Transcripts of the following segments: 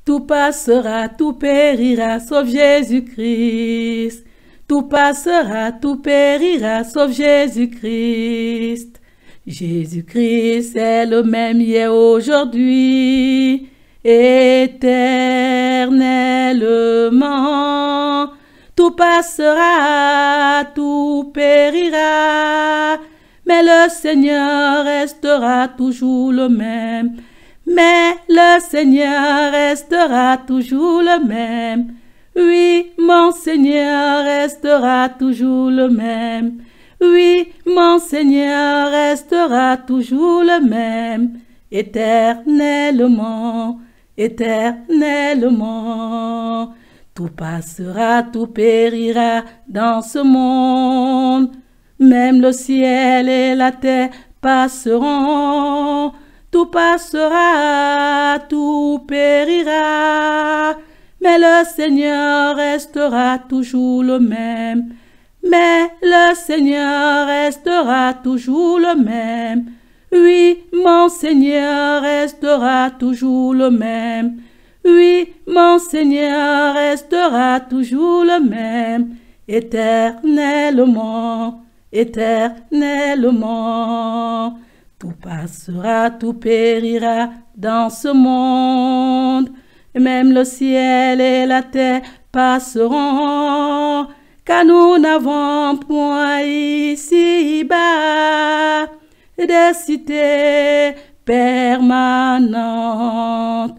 Tout passera, tout périra, sauf Jésus-Christ. Tout passera, tout périra, sauf Jésus-Christ. Jésus-Christ est le même hier, aujourd'hui, éternellement. Tout passera, tout périra, mais le Seigneur restera toujours le même. Mais le Seigneur restera toujours le même. Oui, mon Seigneur restera toujours le même. Oui, mon Seigneur restera toujours le même. Éternellement, éternellement. Tout passera, tout périra dans ce monde. Même le ciel et la terre passeront. Tout passera, tout périra, mais le Seigneur restera toujours le même. Mais le Seigneur restera toujours le même. Oui, mon Seigneur restera toujours le même. Oui, mon Seigneur restera toujours le même. Éternellement, éternellement. Tout passera, tout périra dans ce monde. Même le ciel et la terre passeront, car nous n'avons point ici-bas des cités permanentes.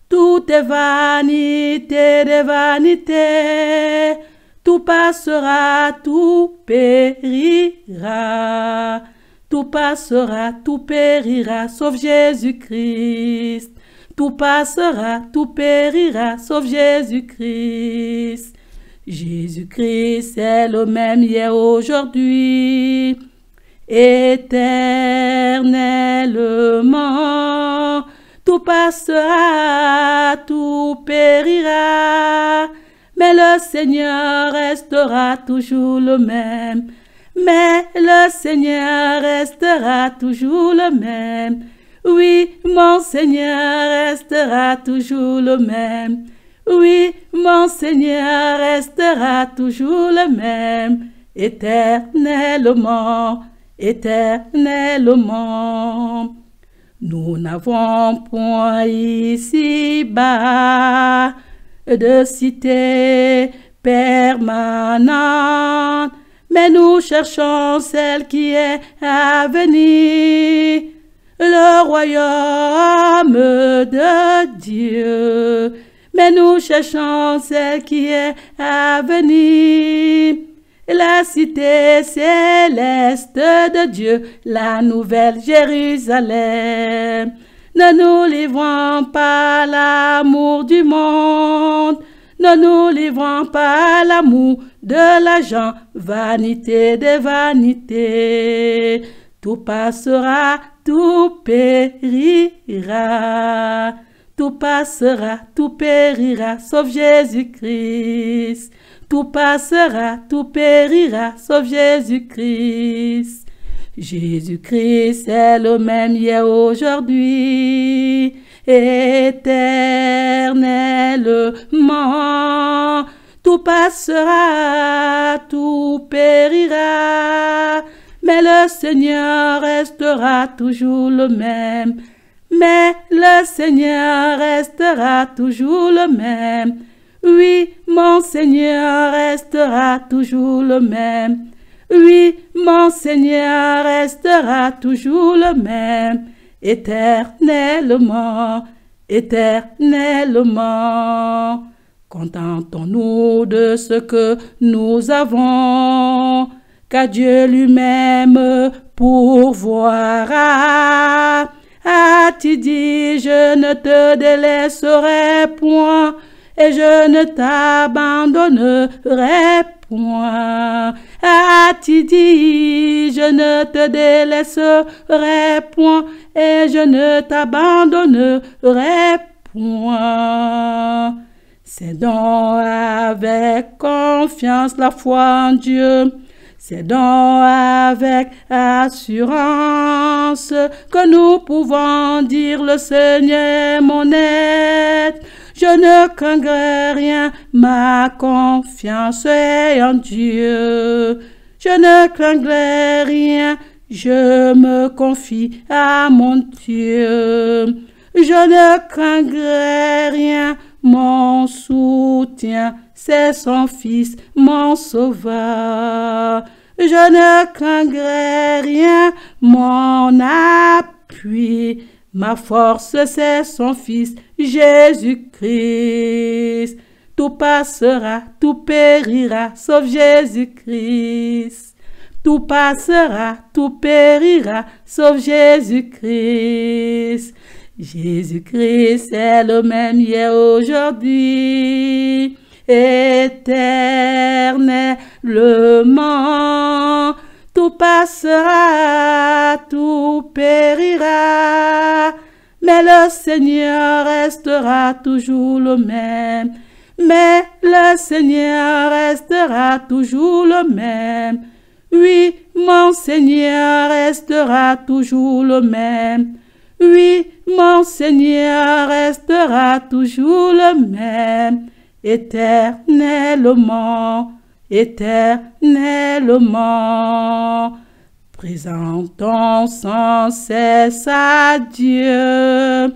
Tout est vanité des vanités. Tout passera, tout périra. Tout passera, tout périra, sauf Jésus-Christ. Tout passera, tout périra, sauf Jésus-Christ. Jésus-Christ est le même hier, aujourd'hui, éternellement. Tout passera, tout périra, mais le Seigneur restera toujours le même. Mais le Seigneur restera toujours le même. Oui, mon Seigneur restera toujours le même. Oui, mon Seigneur restera toujours le même. Éternellement, éternellement. Nous n'avons point ici-bas de cité permanente, mais nous cherchons celle qui est à venir, le royaume de Dieu. Mais nous cherchons celle qui est à venir, la cité céleste de Dieu, la nouvelle Jérusalem. Ne nous livrons pas à l'amour du monde, ne nous livrons pas à l'amour de l'argent, vanité des vanités. Tout passera, tout périra. Tout passera, tout périra, sauf Jésus-Christ. Tout passera, tout périra, sauf Jésus-Christ. Jésus-Christ est le même hier, aujourd'hui, éternellement. Tout passera, tout périra, mais le Seigneur restera toujours le même. Mais le Seigneur restera toujours le même. Oui, mon Seigneur restera toujours le même. Oui, mon Seigneur restera toujours le même. Éternellement, éternellement. Contentons-nous de ce que nous avons, car Dieu lui-même pourvoira. As-tu dit, je ne te délaisserai point, et je ne t'abandonnerai point. As-tu dit, je ne te délaisserai point, et je ne t'abandonnerai point. C'est donc avec confiance la foi en Dieu, c'est donc avec assurance que nous pouvons dire: le Seigneur est mon aide. Je ne craindrai rien, ma confiance est en Dieu. Je ne craindrai rien, je me confie à mon Dieu. Je ne craindrai rien, mon soutien, c'est son Fils, mon Sauveur. Je ne craindrai rien, mon appui, ma force, c'est son Fils, Jésus-Christ. Tout passera, tout périra, sauf Jésus-Christ. Tout passera, tout périra, sauf Jésus-Christ. Jésus-Christ est le même hier, aujourd'hui, éternellement. Tout passera, tout périra, mais le Seigneur restera toujours le même. Mais le Seigneur restera toujours le même. Oui, mon Seigneur restera toujours le même. Oui, mon Seigneur restera toujours le même, éternellement, éternellement. Présentons sans cesse à Dieu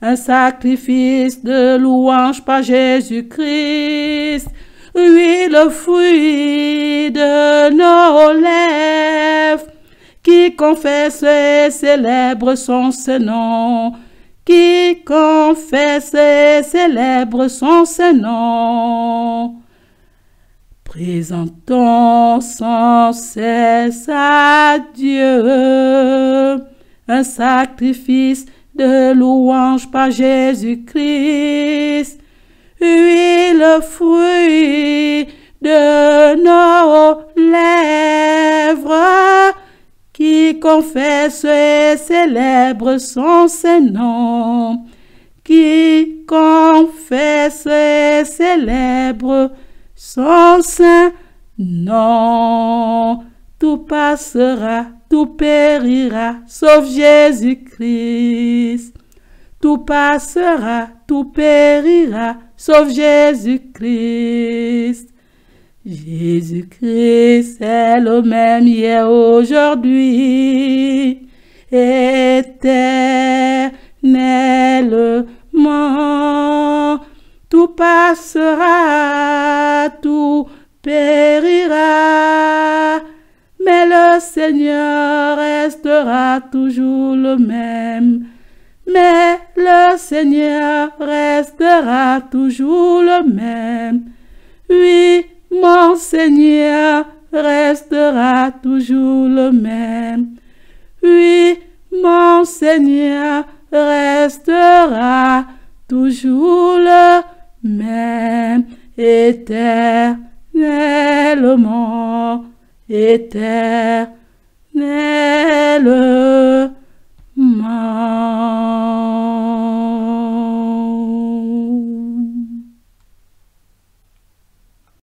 un sacrifice de louange par Jésus-Christ. Oui, le fruit de nos lèvres, qui confesse et célèbre son Saint-Nom, qui confesse et célèbre son Saint-Nom. Présentons sans cesse à Dieu un sacrifice de louange par Jésus-Christ. Oui, le fruit de nos lèvres, qui confesse et célèbre son Saint-Nom, qui confesse et célèbre son Saint-Nom. Tout passera, tout périra, sauf Jésus-Christ. Tout passera, tout périra, sauf Jésus-Christ. Jésus-Christ est le même hier, aujourd'hui, éternellement. Tout passera, tout périra, mais le Seigneur restera toujours le même. Mais le Seigneur restera toujours le même. Oui, mon Seigneur restera toujours le même. Oui, mon Seigneur restera toujours le même, éternellement, éternellement.